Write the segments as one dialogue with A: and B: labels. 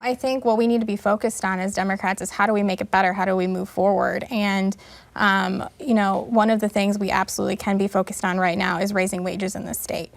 A: I think what we need to be focused on as Democrats is how do we make it better? How do we move forward? And, one of the things we absolutely can be focused on right now is raising wages in this state.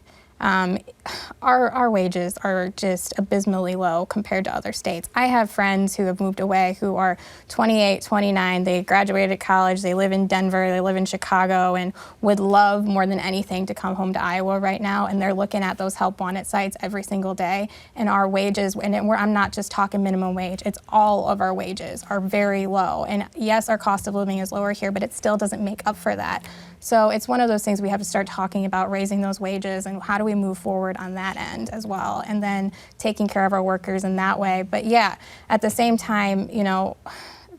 A: Our wages are just abysmally low compared to other states. I have friends who have moved away who are 28, 29. They graduated college. They live in Denver. They live in Chicago and would love more than anything to come home to Iowa right now. And they're looking at those help wanted sites every single day. And our wages, I'm not just talking minimum wage, it's all of our wages are very low. And yes, our cost of living is lower here, but it still doesn't make up for that. So it's one of those things we have to start talking about, raising those wages and how do we move forward on that end as well, and then taking care of our workers in that way. But yeah, at the same time,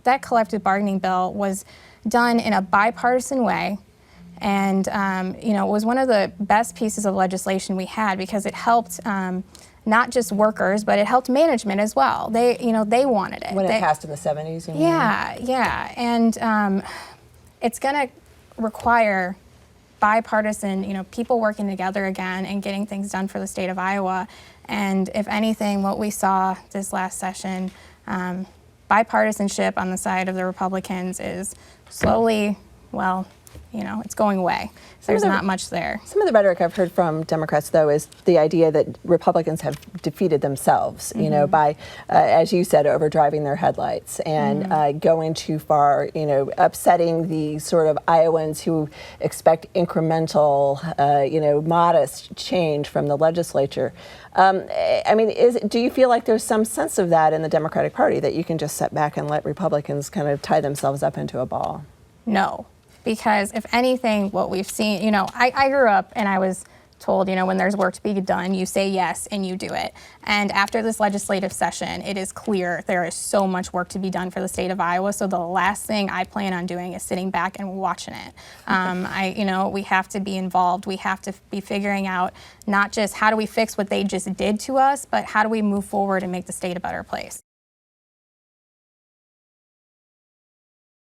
A: that collective bargaining bill was done in a bipartisan way. And, it was one of the best pieces of legislation we had because it helped not just workers, but it helped management as well. They wanted it.
B: When it passed in the 70s, you mean?
A: Yeah. And it's going to require bipartisan, people working together again and getting things done for the state of Iowa. And if anything, what we saw this last session, bipartisanship on the side of the Republicans is slowly, it's going away. There's not much there.
B: Some of the rhetoric I've heard from Democrats, though, is the idea that Republicans have defeated themselves, by, as you said, overdriving their headlights and going too far, upsetting the sort of Iowans who expect incremental, modest change from the legislature. Do you feel like there's some sense of that in the Democratic Party, that you can just sit back and let Republicans kind of tie themselves up into a ball?
A: No. Because if anything, what we've seen, I grew up and I was told, when there's work to be done, you say yes and you do it. And after this legislative session, it is clear there is so much work to be done for the state of Iowa. So the last thing I plan on doing is sitting back and watching it. We have to be involved. We have to be figuring out not just how do we fix what they just did to us, but how do we move forward and make the state a better place.